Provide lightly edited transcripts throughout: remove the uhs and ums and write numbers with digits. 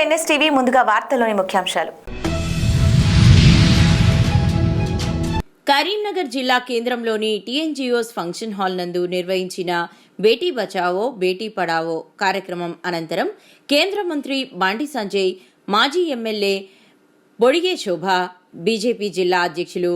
NSTV ముందుగా వార్తల్లోని ముఖ్యాంశాలు. కరీంనగర్ జిల్లా కేంద్రంలోని టీఎన్జీఓస్ ఫంక్షన్ హాల్ నందు నిర్వహించిన బేటీ బచావో బేటీ పడావో కార్యక్రమం అనంతరం కేంద్ర మంత్రి బండి సంజయ్, మాజీ ఎమ్మెల్యే బొడిగే శోభ, బీజేపీ జిల్లా అధ్యక్షులు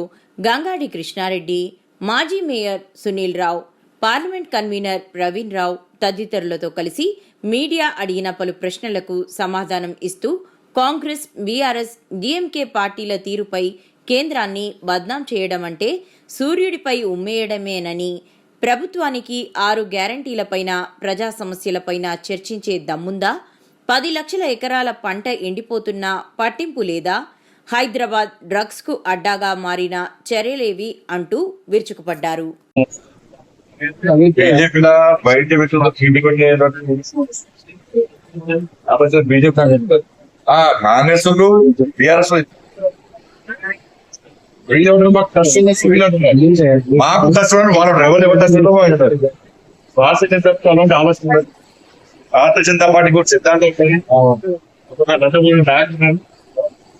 గంగాడి కృష్ణారెడ్డి, మాజీ mayor Sunil Rao, parliament convener Praveen Rao తదితరులతో కలిసి మీడియా అడిగిన పలు ప్రశ్నలకు సమాధానం ఇస్తూ కాంగ్రెస్, బీఆర్ఎస్, డీఎంకే పార్టీల తీరుపై కేంద్రాన్ని బద్నాం చేయడం అంటే సూర్యుడిపై ఉమ్మేయడమేనని, ప్రభుత్వానికి 6 గ్యారంటీలపైన, ప్రజా సమస్యలపైన చర్చించే దమ్ముందా? 10 లక్షల ఎకరాల పంట ఎండిపోతున్నా పట్టింపు లేదా? హైదరాబాద్ డ్రగ్స్ కు అడ్డాగా మారిన చర్యలేవి అంటూ విరుచుకుపడ్డారు. కాంగ్రెస్ బీఆర్ఎస్ మాకు కష్టం వాళ్ళు ఎవరు భారతీయ జనతా పార్టీ కూడా సిద్ధాంతం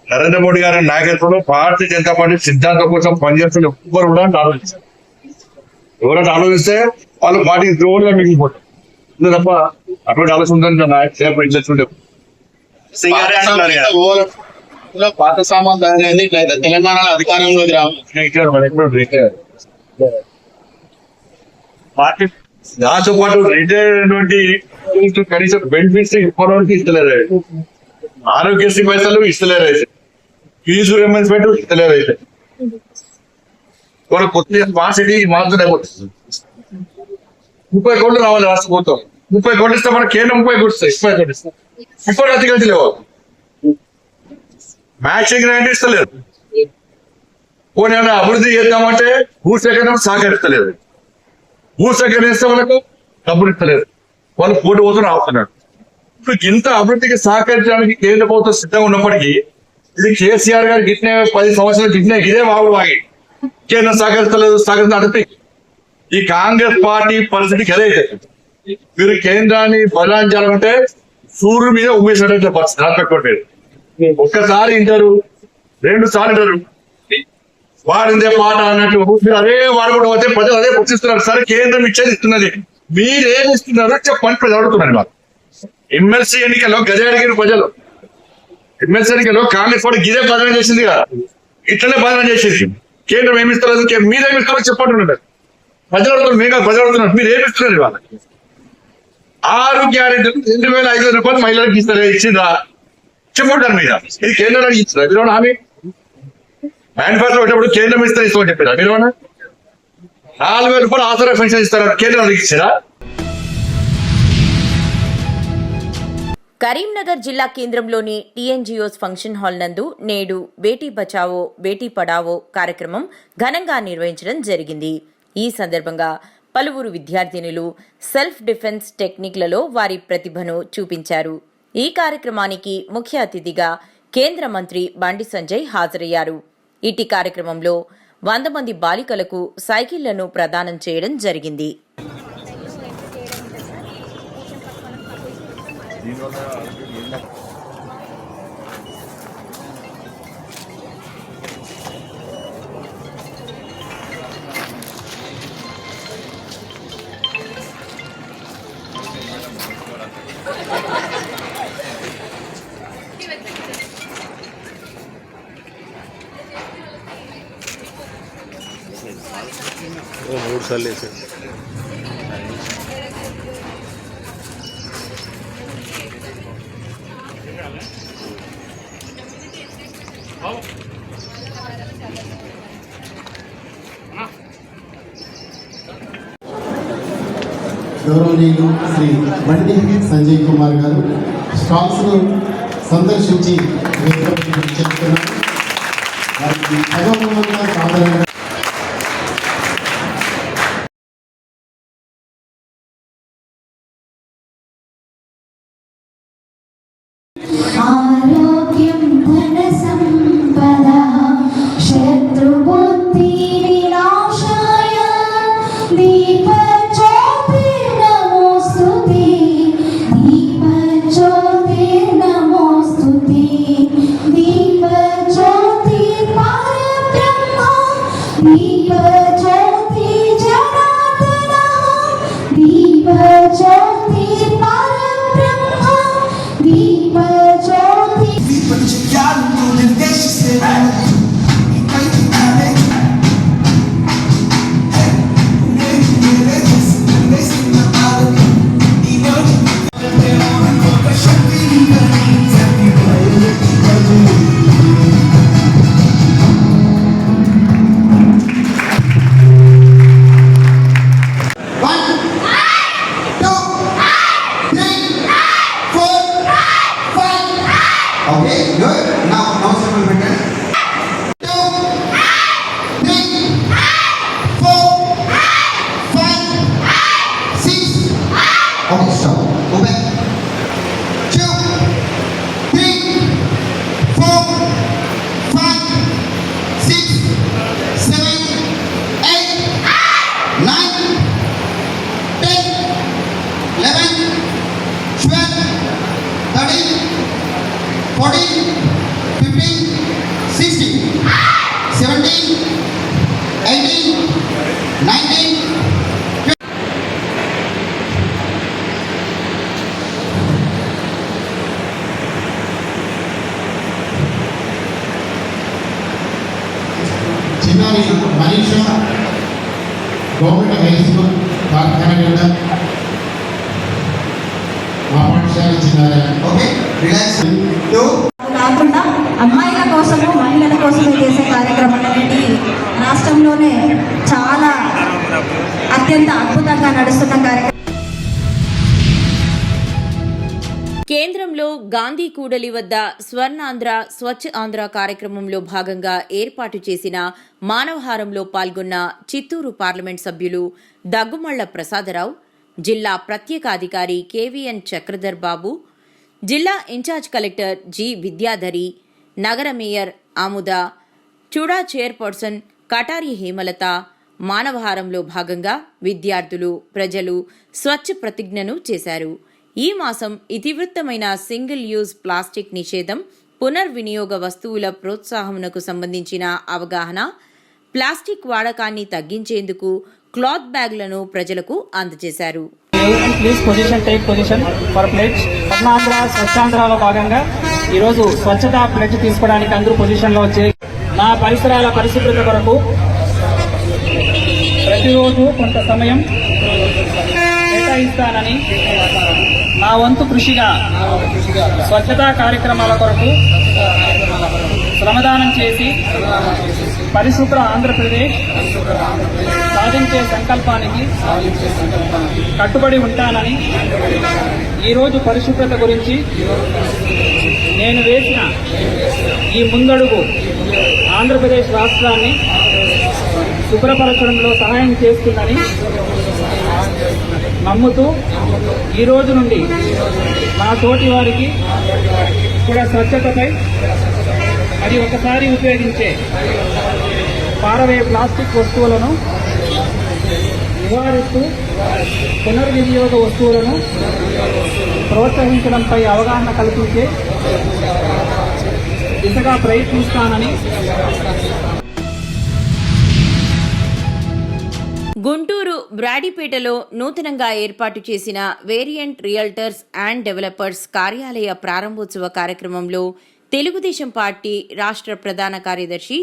నరేంద్ర మోడీ గారి నాయకత్వంలో భారతీయ జనతా పార్టీ సిద్ధాంతం కోసం పనిచేస్తున్న ఎవ్వరు కూడా ఆలోచించారు. ఎవరైనా ఆలోచిస్తే వాళ్ళు పార్టీకి ద్రోహులుగా మిగిలిపోతారు తప్ప అటువంటి ఆలోచన ఉందని నాయకులు పాత సామాన్ తయారైంది తెలంగాణలో అధికారంలోకి పార్టీ దాంతో పాటు రిటైర్ అయినటువంటి కనీసం బెనిఫిట్స్ ఇప్పటివరకు ఇస్తలేరు. ఆరోగ్యశ్రీ పైసలు ఇస్తలేరు, అయితే ఫీజు రియంబర్స్మెంట్ ఇస్తలేరు. అయితే మన కొత్త స్మార్ట్ సిటీ మాత్రమే 30 కోట్లు రావాలి రాష్ట్ర ప్రభుత్వం. 30 కోట్లు ఇస్తే మన కేంద్రం 30 కోట్లు ఇస్తాయి. 30 కోట్లు ఇస్తాం. ఇప్పుడు అధికారులు లేవు, మ్యాచింగ్ గ్రాంట్ ఇస్తలేదు. పోనీ ఏమైనా అభివృద్ధి చేద్దామంటే భూసేకరణ సహకరిస్తలేదు. భూసేకరిస్తే వాళ్ళకు డబ్బులు ఇస్తలేదు. వాళ్ళు పోటీ పోతున్న ఆపుతున్నాడు. ఇప్పుడు ఇంత అభివృద్ధికి సహకరించడానికి కేంద్ర ప్రభుత్వం సిద్ధంగా ఉన్నప్పటికీ ఇది కేసీఆర్ గారికి గిట్నే 10 సంవత్సరాలు గిట్నే ఇదే వాగుడు వాగి కేంద్రం సహకరిస్తలేదు అడితే ఈ కాంగ్రెస్ పార్టీ పరిస్థితికి ఎదైతే మీరు కేంద్రాన్ని బదలాయించాలంటే సూర్యుడి మీద ఉమ్మేసినట్టు పరిస్థితి రాపెట్టుకోండి. ఒక్కసారి ఇంటారు, 2 సార్లు ఇంటారు, వాడిందే పాట అన్నట్టు అదే వాడుకుంటూ పోతే ప్రజలు అదే పుట్టిస్తున్నారు. సరే కేంద్రం ఇచ్చేది ఇస్తున్నది, మీరేమి ఇస్తున్నారో చెప్పని ప్రజలు అడుగుతున్నారు. మాకు ఎమ్మెల్సీ ఎన్నికల్లో గదే అడిగిన ప్రజలు. ఎమ్మెల్సీ ఎన్నికల్లో కాంగ్రెస్ పార్టీ గిదే బదనం చేసింది కదా, ఇట్లనే బదనం చేసేది. కేంద్రం ఏమిస్తారు, మీరేమిస్తారో చెప్పంటున్నారు. ప్రజలు అడుగుతున్నారు, మేము ప్రజలు అడుగుతున్నారు, మీరు ఏమిస్తున్నారు. ఇవాళ 6 గ్యారెంటీలు 2,500 రూపాయలు మహిళలకు ఇచ్చిందా చెప్పంటారు మీద. ఇది కేంద్రానికి ఇచ్చారా మీరు హామీ? మేనిఫెస్టో పెట్టినప్పుడు కేంద్రం ఇస్తారని చెప్పారా మీరు? 4,000 రూపాయలు ఆసరా పెన్షన్ ఇస్తారా, కేంద్రానికి ఇచ్చారా? కరీంనగర్ జిల్లా కేంద్రంలోని టీఎన్జీఓస్ ఫంక్షన్ హాల్ నందు నేడు బేటీ బచావో బేటీ పడావో కార్యక్రమం ఘనంగా నిర్వహించడం జరిగింది. ఈ సందర్భంగా పలువురు విద్యార్థినులు సెల్ఫ్ డిఫెన్స్ టెక్నిక్లలో వారి ప్రతిభను చూపించారు. ఈ కార్యక్రమానికి ముఖ్య అతిథిగా కేంద్ర మంత్రి బండి సంజయ్ హాజరయ్యారు. ఇటీ కార్యక్రమంలో 100 మంది బాలికలకు సైకిళ్లను ప్రదానం చేయడం జరిగింది. మూడు సార్లు వేసారు. గౌరవనీయులు శ్రీ బండి సంజయ్ కుమార్ గారు స్టాల్స్ ను సందర్శించి చెప్తున్నారు. వారికి సగౌరవంగా సాధారణంగా ఆరోగ్యం ధన సంపద శత్రుబుద్ధి వినాశాయ దీప జ్యోతిర్నమోస్తుతే దీప జ్యోతిర్నమోస్తుతే ज्योति जनार्दन दीप ज्योति परब्रह्म दीप ज्योति Okay, good. Now simple pattern. 2, 3, 4, 5, 6. Okay, stop. Go back. 2, 3, 4, 5, 6, 7, 8, 9, 10, 11, 12, 13. 14, 15, 16, 17, 18, 19, 20. చిన్నారి మనీషా గవర్నమెంట్ హై స్కూల్ కార్ఖానగడ్డ మా పాఠశాల చిన్నారి. Okay relax. కాకుండా అమ్మాయిల కోసము మహిళల కోసమే చేసే కార్యక్రమం అనేది రాష్ట్రంలోనే చాలా అత్యంత అద్భుతంగా నడుస్తున్న కార్యక్రమం. కేంద్రంలో గాంధీ కూడలి వద్ద స్వర్ణాంధ్ర స్వచ్ఛ ఆంధ్ర కార్యక్రమంలో భాగంగా ఏర్పాటు చేసిన మానవహారంలో పాల్గొన్న చిత్తూరు పార్లమెంట్ సభ్యులు దగ్గుమళ్ల ప్రసాదరావు, జిల్లా ప్రత్యేకాధికారి కేవీఎన్ చక్రధర్ బాబు, జిల్లా ఇన్ఛార్జ్ కలెక్టర్ జి విద్యాధరి, నగర మేయర్ ఆముద, చూడా చైర్పర్సన్ కటారి హేమలత మానవహారంలో భాగంగా విద్యార్థులు, ప్రజలు స్వచ్ఛ ప్రతిజ్ఞను చేశారు. ఈ మాసం ఇతివృత్తమైన సింగిల్ యూజ్ ప్లాస్టిక్ నిషేధం, పునర్వినియోగ వస్తువుల ప్రోత్సాహమునకు సంబంధించిన అవగాహన, ప్లాస్టిక్ వాడకాన్ని తగ్గించేందుకు క్లాత్ బ్యాగ్లను ప్రజలకు అందజేశారు. Please position take position for pledge. Swarnandhra స్వచ్ఛాంధ్రలో భాగంగా ఈరోజు స్వచ్ఛతా ప్లెడ్జ్ తీసుకోవడానికి అందరూ పొజిషన్లో వచ్చి నా పరిసరాల పరిశుభ్రత కొరకు ప్రతిరోజు కొంత సమయం కేటాయిస్తానని నా వంతు కృషిగా స్వచ్ఛతా కార్యక్రమాల కొరకు శ్రమదానం చేసి పరిశుభ్ర ఆంధ్రప్రదేశ్ సాధించే సంకల్పానికి కట్టుబడి ఉంటానని ఈరోజు పరిశుభ్రత గురించి నేను వేసిన ఈ ముందడుగు ఆంధ్రప్రదేశ్ రాష్ట్రాన్ని శుభ్రపరచడంలో సహాయం చేస్తుందని నమ్ముతూ ఈ రోజు నుండి నా తోటి వారికి కూడా స్వచ్ఛతపై మరి ఒకసారి ఉపయోగించే పారవే ప్లాస్టిక్ వస్తువులను నివారిస్తూ పునర్వినియోగ వస్తువులను ప్రోత్సహించడంపై అవగాహన కల్పించే దిశగా ప్రయత్నిస్తానని. గుంటూరు బ్రాడీపేటలో నూతనంగా ఏర్పాటు చేసిన వేరియంట్ రియల్టర్స్ అండ్ డెవలపర్స్ కార్యాలయ ప్రారంభోత్సవ కార్యక్రమంలో తెలుగుదేశం పార్టీ రాష్ట్ర ప్రధాన కార్యదర్శి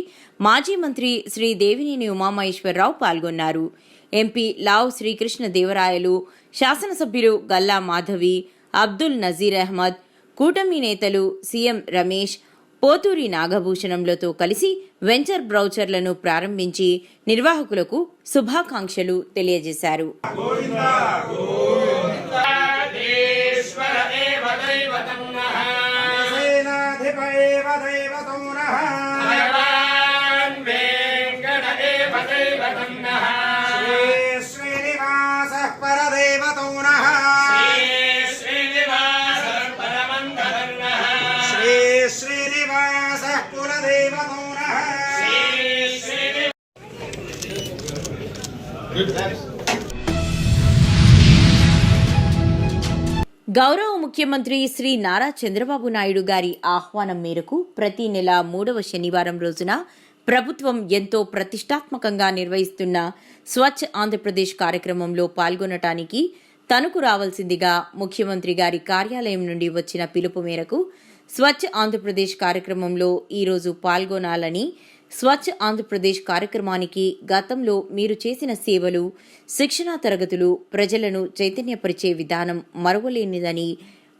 మాజీ మంత్రి శ్రీ దేవినేని ఉమామహేశ్వరరావు పాల్గొన్నారు. ఎంపీ లావు శ్రీకృష్ణ దేవరాయలు, శాసనసభ్యులు గల్లా మాధవి, అబ్దుల్ నజీర్ అహ్మద్, కూటమి నేతలు సీఎం రమేష్, పోతూరి నాగభూషణంలతో కలిసి వెంచర్ బ్రౌచర్లను ప్రారంభించి నిర్వాహకులకు శుభాకాంక్షలు తెలియజేశారు. గౌరవ ముఖ్యమంత్రి శ్రీ నారా చంద్రబాబు నాయుడు గారి ఆహ్వానం మేరకు ప్రతి నెల 3వ శనివారం రోజున ప్రభుత్వం ఎంతో ప్రతిష్టాత్మకంగా నిర్వహిస్తున్న స్వచ్ఛ ఆంధ్రప్రదేశ్ కార్యక్రమంలో పాల్గొనటానికి తణుకు రావాల్సిందిగా ముఖ్యమంత్రి గారి కార్యాలయం నుండి వచ్చిన పిలుపు మేరకు స్వచ్ఛ ఆంధ్రప్రదేశ్ కార్యక్రమంలో ఈరోజు పాల్గొనాలని, స్వచ్ఛ ఆంధ్రప్రదేశ్ కార్యక్రమానికి గతంలో మీరు చేసిన సేవలు, శిక్షణా తరగతులు ప్రజలను చైతన్యపరిచే విధానం మరువలేనిదని,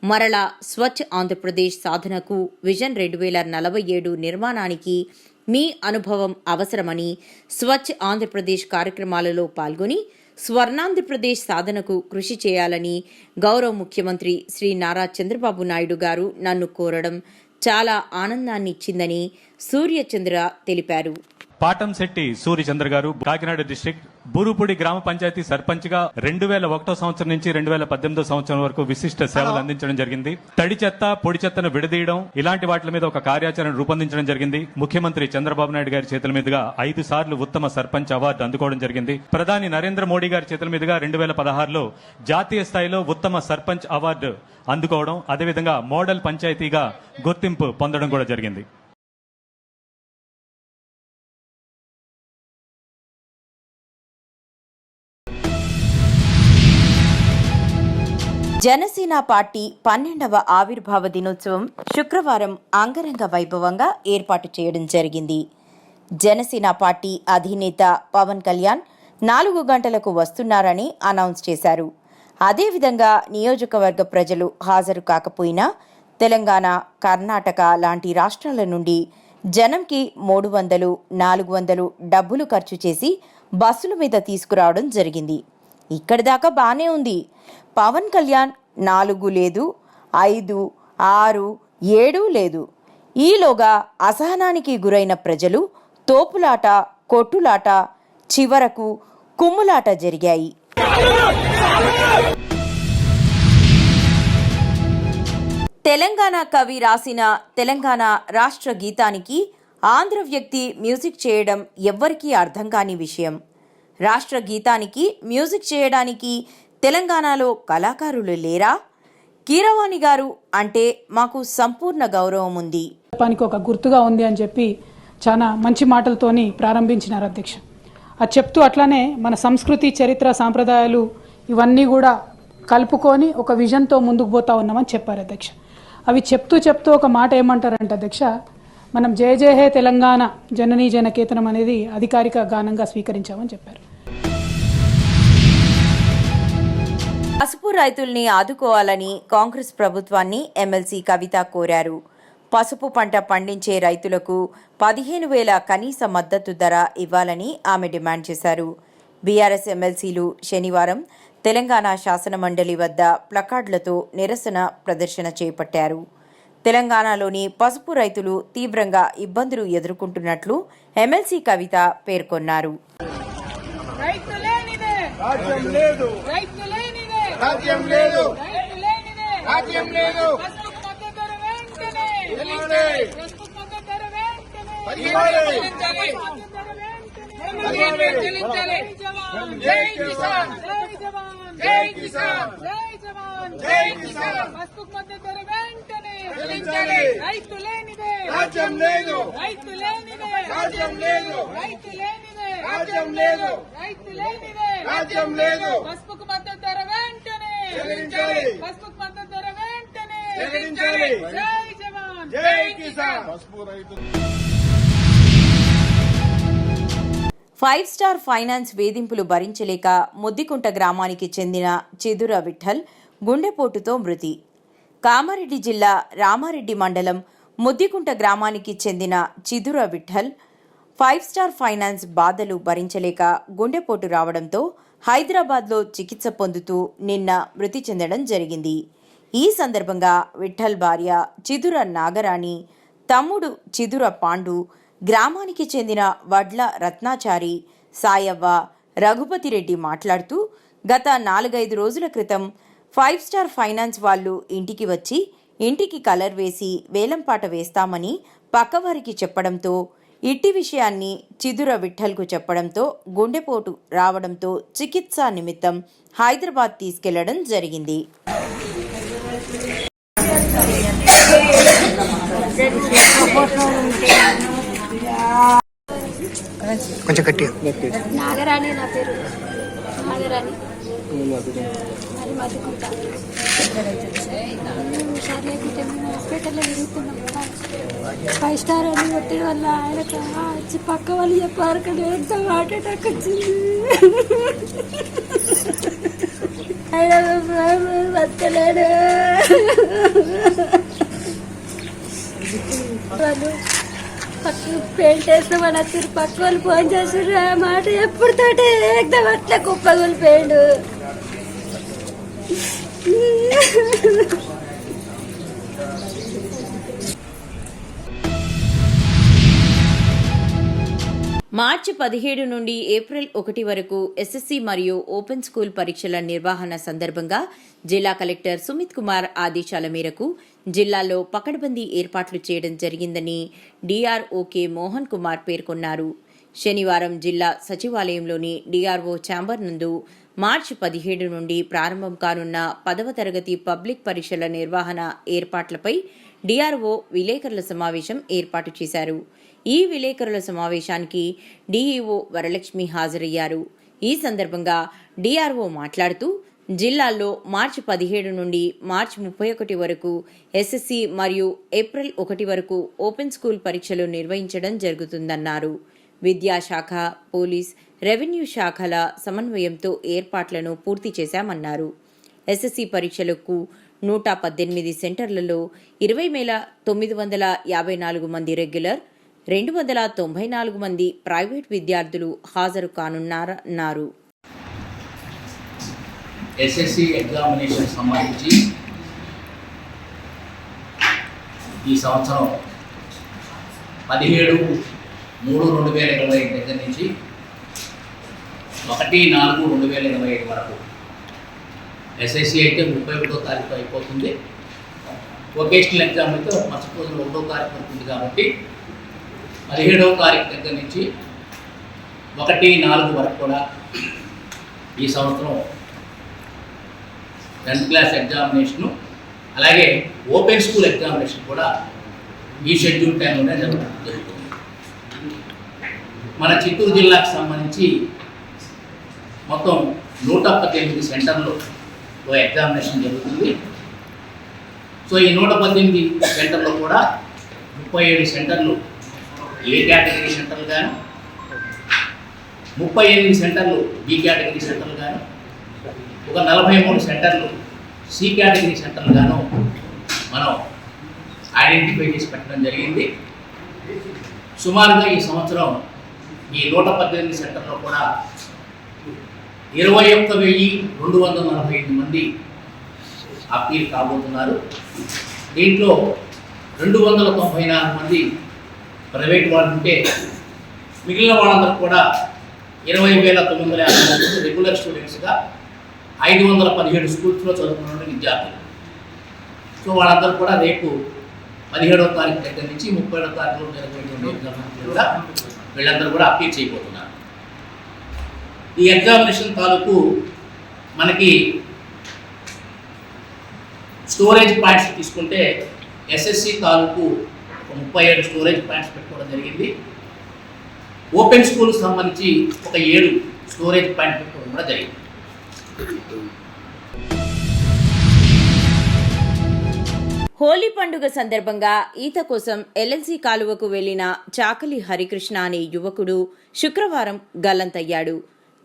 మరలా స్వచ్ఛ ఆంధ్రప్రదేశ్ సాధనకు విజన్ 2047 నిర్మాణానికి మీ అనుభవం అవసరమని, స్వచ్ఛ ఆంధ్రప్రదేశ్ కార్యక్రమాలలో పాల్గొని స్వర్ణాంధ్రప్రదేశ్ సాధనకు కృషి చేయాలని గౌరవ ముఖ్యమంత్రి శ్రీ నారా చంద్రబాబు నాయుడు గారు నన్ను కోరడం చాలా ఆనందాన్ని ఇచ్చిందని సూర్యచంద్ర తెలిపారు. పాటంశెట్టి సూర్యచంద్ర గారు కాకినాడ డిస్ట్రిక్ట్ బూరుపూడి గ్రామ పంచాయతీ సర్పంచ్ గా 2001 సంవత్సరం నుంచి 2018 సంవత్సరం వరకు విశిష్ట సేవలు అందించడం జరిగింది. తడి చెత్త, పొడి చెత్తను విడదీయడం ఇలాంటి వాటి మీద ఒక కార్యాచరణ రూపొందించడం జరిగింది. ముఖ్యమంత్రి చంద్రబాబు నాయుడు గారి చేతుల మీదుగా 5 సార్లు ఉత్తమ సర్పంచ్ అవార్డు అందుకోవడం జరిగింది. ప్రధాని నరేంద్ర మోడీ గారి చేతుల మీదుగా 2016లో జాతీయ స్థాయిలో ఉత్తమ సర్పంచ్ అవార్డు అందుకోవడం, అదేవిధంగా మోడల్ పంచాయతీగా గుర్తింపు పొందడం కూడా జరిగింది. జనసేన పార్టీ 12వ ఆవిర్భావ దినోత్సవం శుక్రవారం అంగరంగ వైభవంగా ఏర్పాటు చేయడం జరిగింది. జనసేన పార్టీ అధినేత పవన్ కళ్యాణ్ 4 గంటలకు వస్తున్నారని అనౌన్స్ చేశారు. అదేవిధంగా నియోజకవర్గ ప్రజలు హాజరు కాకపోయినా తెలంగాణ, కర్ణాటక లాంటి రాష్ట్రాల నుండి జనంకి 300, 400 డబ్బులు ఖర్చు చేసి బస్సుల మీద తీసుకురావడం జరిగింది. ఇక్కడి దాకా బానే ఉంది. పవన్ కళ్యాణ్ 4 లేదు, 5, 6, 7 లేదు. ఈలోగా అసహనానికి గురైన ప్రజలు తోపులాట, కొట్టులాట, చివరకు కుమ్ములాట జరిగాయి. తెలంగాణ కవి రాసిన తెలంగాణ రాష్ట్ర గీతానికి ఆంధ్ర వ్యక్తి మ్యూజిక్ చేయడం ఎవ్వరికీ అర్థం కాని విషయం. రాష్ట్ర గీతానికి మ్యూజిక్ చేయడానికి తెలంగాణలో కళాకారులు లేరా? కీరవాణి గారు అంటే మాకు సంపూర్ణ గౌరవం ఉంది. ఒక గుర్తుగా ఉంది అని చెప్పి చాలా మంచి మాటలతోని ప్రారంభించినారు అధ్యక్ష. అది చెప్తూ అట్లానే మన సంస్కృతి, చరిత్ర, సాంప్రదాయాలు ఇవన్నీ కూడా కలుపుకొని ఒక విజన్తో ముందుకు పోతా ఉన్నామని చెప్పారు అధ్యక్ష. అవి చెప్తూ ఒక మాట ఏమంటారంటే అధ్యక్ష, మనం జయ జయ హే తెలంగాణ జననీ జనకేతనం అనేది అధికారిక గానంగా స్వీకరించామని చెప్పారు. పసుపు రైతుల్ని ఆదుకోవాలని కాంగ్రెస్ ప్రభుత్వాన్ని ఎమ్మెల్సీ కవిత కోరారు. పసుపు పంట పండించే రైతులకు 15,000 కనీస మద్దతు ధర ఇవ్వాలని ఆమె డిమాండ్ చేశారు. బీఆర్ఎస్ ఎమ్మెల్సీలు శనివారం తెలంగాణ శాసనమండలి వద్ద ప్లకార్డులతో నిరసన ప్రదర్శన చేపట్టారు. తెలంగాణలోని పసుపు రైతులు తీవ్రంగా ఇబ్బందులు ఎదుర్కొంటున్నట్లు ఎమ్మెల్సీ కవిత పేర్కొన్నారు. ఫైవ్ స్టార్ ఫైనాన్స్ వేధింపులు భరించలేక ముద్దికుంట గ్రామానికి చెందిన చిదుర విఠల్ గుండెపోటుతో మృతి. కామారెడ్డి జిల్లా రామారెడ్డి మండలం ముద్దికుంట గ్రామానికి చెందిన Chidura Vithal five star finance బాధలు భరించలేక గుండెపోటు రావడంతో హైదరాబాద్లో చికిత్స పొందుతూ నిన్న మృతి చెందడం జరిగింది. ఈ సందర్భంగా విఠల్ భార్య చిదుర నాగరాణి, తమ్ముడు చిదుర పాండు, గ్రామానికి చెందిన వడ్ల రత్నాచారి, సాయవ్వ, రఘుపతిరెడ్డి మాట్లాడుతూ గత 4-5 రోజుల క్రితం ఫైవ్ స్టార్ ఫైనాన్స్ వాళ్ళు ఇంటికి వచ్చి ఇంటికి కలర్ వేసి వేలంపాట వేస్తామని పక్కవారికి చెప్పడంతో ఇట్టి విషయాన్ని చిదుర విఠల్కు చెప్పడంతో గుండెపోటు రావడంతో చికిత్సా నిమిత్తం హైదరాబాద్ తీసుకెళ్లడం జరిగింది. కొంచెం గట్టిగా. నాగరాణి నా పేరు నాగరాణి అది మధుకుంటా సరే మేము హాస్పిటల్లో తిరుగుతున్నాం 5 స్టార్ అని కొట్టడం వల్ల ఆయనకు వచ్చి పక్క వాళ్ళు చెప్పారు కదా ఎంత హార్ట్ అటాక్ వచ్చింది ఆయన బతకలేడు వాళ్ళు పక్కన పెయింట్ వేస్తామని వచ్చారు పక్క వాళ్ళు ఫోన్ చేసారు ఆ మాట ఎప్పుడు తోటే ఎగ్దాం అట్లా కుప్పగులు పెయిండు మార్చి 17 నుండి ఏప్రిల్ 1 వరకు ఎస్ఎస్సీ మరియు ఓపెన్ స్కూల్ పరీక్షల నిర్వహణ సందర్భంగా జిల్లా కలెక్టర్ సుమిత్ కుమార్ ఆదేశాల మేరకు జిల్లాలో పకడ్బందీ ఏర్పాట్లు చేయడం జరిగిందని డీఆర్ఓకే మోహన్ కుమార్ పేర్కొన్నారు. శనివారం జిల్లా సచివాలయంలోని డీఆర్ఓ ఛాంబర్ నందు మార్చి 17 నుండి ప్రారంభం కానున్న 10వ తరగతి పబ్లిక్ పరీక్షల నిర్వహణ ఏర్పాట్లపై డీఆర్ఓ విలేకరుల సమావేశం ఏర్పాటు చేశారు. ఈ విలేకరుల సమావేశానికి డీఈఓ వరలక్ష్మి హాజరయ్యారు. ఈ సందర్భంగా డీఆర్ఓ మాట్లాడుతూ జిల్లాల్లో మార్చి 17 నుండి మార్చి 31 వరకు ఎస్ఎస్సీ మరియు ఏప్రిల్ 1 వరకు ఓపెన్ స్కూల్ పరీక్షలు నిర్వహించడం జరుగుతుందన్నారు. విద్యాశాఖ, పోలీస్, రెవెన్యూ శాఖల సమన్వయంతో ఏర్పాట్లను పూర్తి చేశామన్నారు. ఎస్ఎస్సీ పరీక్షలకు 118 సెంటర్లలో 20,954 మంది రెగ్యులర్, 294 మంది ప్రైవేట్ విద్యార్థులు హాజరు కానున్నారన్నారు. ఎస్ఎస్సి ఎగ్జామినేషన్ సంబంధించి ఈ సంవత్సరం 17/3/2025 దగ్గర నుంచి 1/4/2025 వరకు ఎస్ఎస్సి అయితే 31వ తారీఖు అయిపోతుంది. వొకేషనల్ ఎగ్జామ్ అయితే మరుసటి రోజున 1వ తారీఖు అవుతుంది. కాబట్టి 17వ తారీఖు దగ్గర నుంచి 1/4 వరకు కూడా ఈ సంవత్సరం 10th క్లాస్ ఎగ్జామినేషను అలాగే ఓపెన్ స్కూల్ ఎగ్జామినేషన్ కూడా ఈ షెడ్యూల్ టైంలోనే జరుగుతుంది. మన చిత్తూరు జిల్లాకు సంబంధించి మొత్తం 118 సెంటర్లు ఎగ్జామినేషన్ జరుగుతుంది. సో ఈ 118 సెంటర్లో కూడా 37 సెంటర్లు ఏ కేటగిరీ సెంటర్లు గాను, 38 సెంటర్లు బి కేటగిరీ సెంటర్లు గాను, ఒక 43 సెంటర్లు సి కేటగిరీ సెంటర్లు గాను మనం ఐడెంటిఫై చేసి పెట్టడం జరిగింది. సుమారుగా ఈ సంవత్సరం ఈ 118 సెంటర్లో కూడా 21,245 మంది అప్పీల్ కాబోతున్నారు. దీంట్లో 294 మంది ప్రైవేట్ వాళ్ళు ఉంటే మిగిలిన వాళ్ళందరూ కూడా 20,950 మంది రెగ్యులర్ స్టూడెంట్స్గా 517 స్కూల్స్లో చదువుకున్న విద్యార్థులు. సో వాళ్ళందరూ కూడా రేపు 17వ తారీఖు దగ్గర నుంచి 30వ తారీఖులో జరగబోయేటువంటి ఎగ్జామినేషన్ కూడా వీళ్ళందరూ కూడా అప్పీల్ చేయబోతున్నారు. ఈ ఎగ్జామినేషన్ తాలూకు మనకి స్టోరేజ్ పాయింట్స్ తీసుకుంటే ఎస్ఎస్సి తాలూకు 37 స్టోరేజ్ పాయింట్స్ పెట్టుకోవడం జరిగింది. ఓపెన్ స్కూల్కి సంబంధించి ఒక 7 స్టోరేజ్ పాయింట్ పెట్టుకోవడం కూడా జరిగింది. హోలీ పండుగ సందర్భంగా ఈత కోసం ఎల్ఎల్సీ కాలువకు వెళ్లిన చాకలి హరికృష్ణ అనే యువకుడు శుక్రవారం గల్లంతయ్యాడు.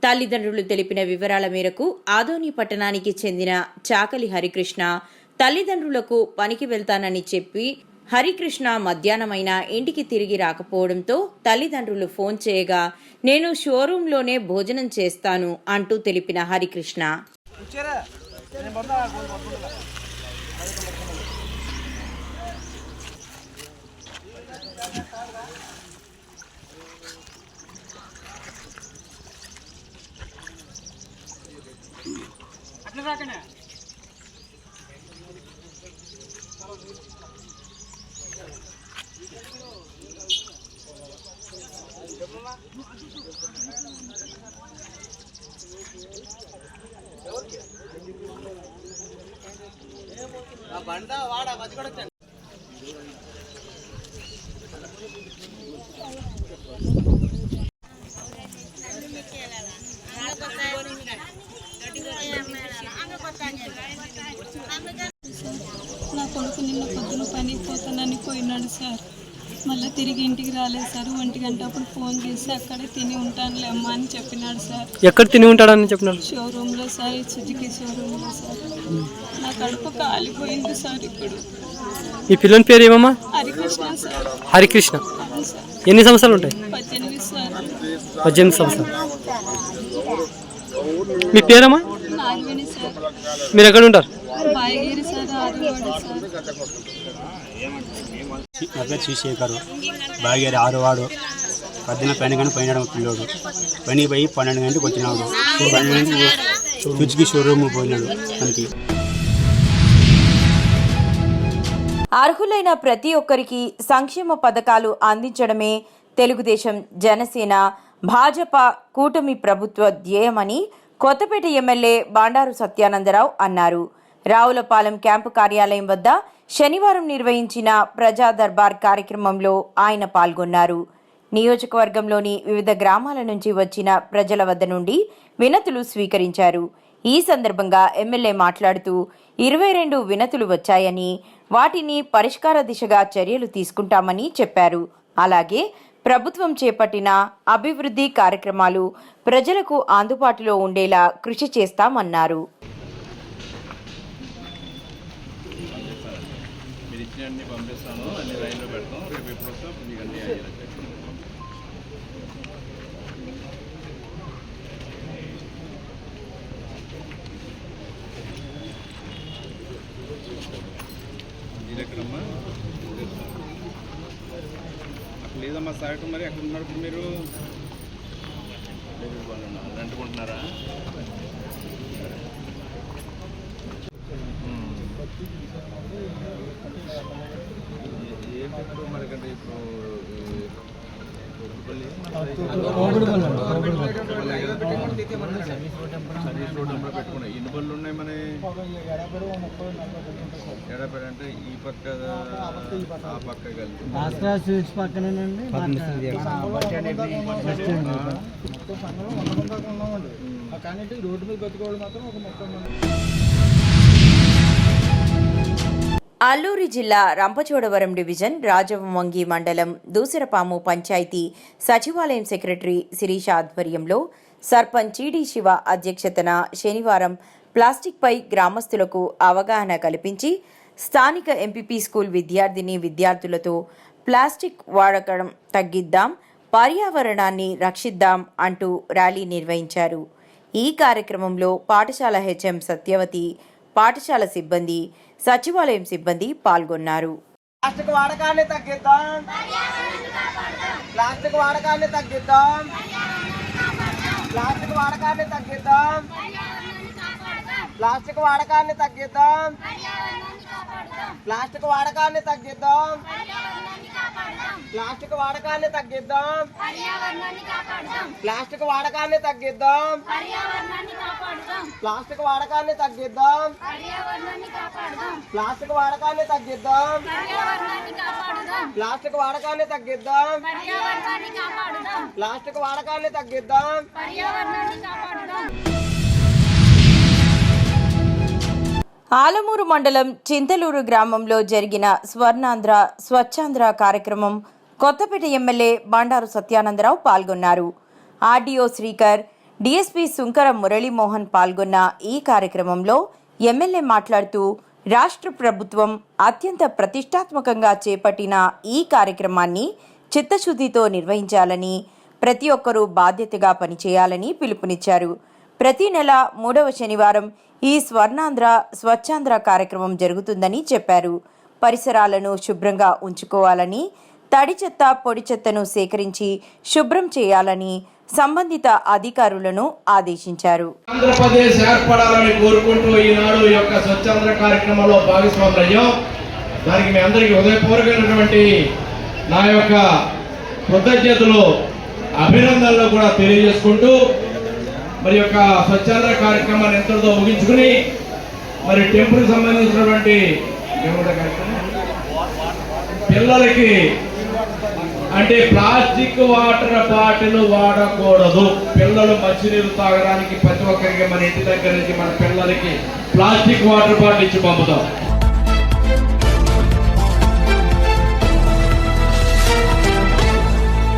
తల్లిదండ్రులు తెలిపిన వివరాల మేరకు ఆదోని పట్టణానికి చెందిన చాకలి హరికృష్ణ తల్లిదండ్రులకు పనికి వెళ్తానని చెప్పి హరికృష్ణ మధ్యాహ్నమైనా ఇంటికి తిరిగి రాకపోవడంతో తల్లిదండ్రులు ఫోన్ చేయగా నేను షోరూంలోనే భోజనం చేస్తాను అంటూ తెలిపిన హరికృష్ణ బండ వాడ మధ్య కూడా పోయినాడు సార్. మళ్ళీ తిరిగి ఇంటికి రాలేదు సార్. 1 గంట అప్పుడు ఫోన్ చేసి అక్కడే తిని ఉంటానులే అమ్మ అని చెప్పినాడు సార్. ఎక్కడ తిని ఉంటాడని చెప్పినాడు? షోరూంలో సార్, సుజుకి షోరూంలో సార్. నా కడుపు కాలిపోయింది సార్. ఇప్పుడు ఈ పిల్లని పేరు ఏమమ్మా? హరికృష్ణ సార్. హరికృష్ణ. అవును సార్. ఎన్ని సంవత్సరాలు ఉంటాయి? 18 సార్. 18 సంవత్సరాలు. మీ పేరమ్మా? నాగవేణి సార్. మీరు ఎక్కడ ఉంటారు? బాయగిరి సార్, ఆరువాడ సార్. నా పేరు శ్రీశేఖర్, బాగేరి ఆరువాడు. 12 పైన కానీ పోయినాడు పిల్లోడు. పనికి పోయి 12 గంటలకు వచ్చినాడు. 12 గంటలకు సుజుకి షోరూమ్ పోయినాడు. మనకి అర్హులైన ప్రతి ఒక్కరికి సంక్షేమ పథకాలు అందించడమే తెలుగుదేశం, జనసేన, భాజపా కూటమి ప్రభుత్వ ధ్యేయమని కొత్తపేట ఎమ్మెల్యే బండారు సత్యానందరావు అన్నారు. రావులపాలెం క్యాంపు కార్యాలయం వద్ద శనివారం నిర్వహించిన ప్రజా దర్బార్ కార్యక్రమంలో ఆయన పాల్గొన్నారు. నియోజకవర్గంలోని వివిధ గ్రామాల నుంచి వచ్చిన ప్రజల వద్ద నుండి వినతులు స్వీకరించారు. ఈ సందర్భంగా ఎమ్మెల్యే మాట్లాడుతూ 22 వినతులు వచ్చాయని, వాటిని పరిష్కార దిశగా చర్యలు తీసుకుంటామని చెప్పారు. అలాగే ప్రభుత్వం చేపట్టిన అభివృద్ధి కార్యక్రమాలు ప్రజలకు అందుబాటులో ఉండేలా కృషి చేస్తామన్నారు. లేదమ్మా సార్, మరి అక్కడ ఉన్నారు మీరు అంటుకుంటున్నారా? మనకంటే ఇప్పుడు సర్వీస్ రోడ్ నెంబర్ పెట్టుకున్నాయి. ఎన్ని బళ్ళు ఉన్నాయి మన ఎడపడి అంటే ఈ పక్క ఆ పక్క కలిపి పక్కనేనండి. కానీ రోడ్డు మీద బతుకోవడం మాత్రం ఒక 30 మంది. అల్లూరి జిల్లా రంపచోడవరం డివిజన్ రాజవంగి మండలం దూసరపాము పంచాయతీ సచివాలయం సెక్రటరీ శిరీష ఆధ్వర్యంలో సర్పంచ్ చీడి శివ అధ్యక్షతన శనివారం ప్లాస్టిక్పై గ్రామస్తులకు అవగాహన కల్పించి స్థానిక ఎంపీపీ స్కూల్ విద్యార్థులతో ప్లాస్టిక్ వాడకం తగ్గిద్దాం, పర్యావరణాన్ని రక్షిద్దాం అంటూ ర్యాలీ నిర్వహించారు. ఈ కార్యక్రమంలో పాఠశాల హెచ్ఎం సత్యవతి, పాఠశాల సిబ్బంది, సచివాలయం సిబ్బంది పాల్గొన్నారు. ప్లాస్టిక్ వాడకాన్ని తగ్గిద్దాం, ప్లాస్టిక్ వాడకాన్ని తగ్గిద్దాం, ప్లాస్టిక్ వాడకాన్ని తగ్గిద్దాం, ప్లాస్టిక్ వాడకాన్ని తగ్గిద్దాం, ప్లాస్టిక్ వాడకాన్ని తగ్గిద్దాం, ప్లాస్టిక్ వాడకాన్ని తగ్గిద్దాం, ప్లాస్టిక్ వాడకాన్ని తగ్గిద్దాం, ప్లాస్టిక్ వాడకాన్ని తగ్గిద్దాం, ప్లాస్టిక్ వాడకాన్ని తగ్గిద్దాం, ప్లాస్టిక్ వాడకాన్ని తగ్గిద్దాం, ప్లాస్టిక్ వాడకాన్ని తగ్గిద్దాం. ఆలమూరు మండలం చింతలూరు గ్రామంలో జరిగిన స్వర్ణాంధ్ర స్వచ్ఛాంధ్ర కార్యక్రమం కొత్తపేట ఎమ్మెల్యే బండారు సత్యానందరావు పాల్గొన్నారు. ఆర్డీఓ శ్రీకర్, డీఎస్పీ సుంకర మురళీమోహన్ పాల్గొన్న ఈ కార్యక్రమంలో ఎమ్మెల్యే మాట్లాడుతూ రాష్ట్ర ప్రభుత్వం అత్యంత ప్రతిష్టాత్మకంగా చేపట్టిన ఈ కార్యక్రమాన్ని చిత్తశుద్ధితో నిర్వహించాలని, ప్రతి ఒక్కరూ బాధ్యతగా పనిచేయాలని పిలుపునిచ్చారు. ప్రతి నెల 3వ శనివారం ఈ స్వర్ణాంధ్ర స్వచ్ఛాంధ్ర కార్యక్రమం జరుగుతుందని చెప్పారు. పరిసరాలను శుభ్రంగా ఉంచుకోవాలని, తడి చెత్త, పొడి చెత్తను సేకరించి శుభ్రం చేయాలని సంబంధిత అధికారులను ఆదేశించారు. ఆంధ్రప్రదేశ్ ఏర్పడాలని కోరుకుంటూ ఈనాడు ఈ యొక్క స్వచ్ఛాంధ్ర కార్యక్రమంలో భాగస్వాములయ్యాం. దానికి మీ అందరికీ హృదయపూర్వకమైనటువంటి నా యొక్క కృతజ్ఞతలు, అభినందనలు కూడా తెలియజేసుకుంటూ మరి యొక్క స్వచ్ఛాంధ్ర కార్యక్రమాన్ని ఎంతటితో ముగించుకుని మరి టెంపుల్ సంబంధించినటువంటి పిల్లలకి అంటే ప్లాస్టిక్ వాటర్ బాటిల్ వాడకూడదు. పిల్లలు మంచినీరు తాగడానికి ప్రతి ఒక్కరికి మన ఇంటి దగ్గర నుంచి మన పిల్లలకి ప్లాస్టిక్ వాటర్ బాటిల్ ఇచ్చి పంపుతాం.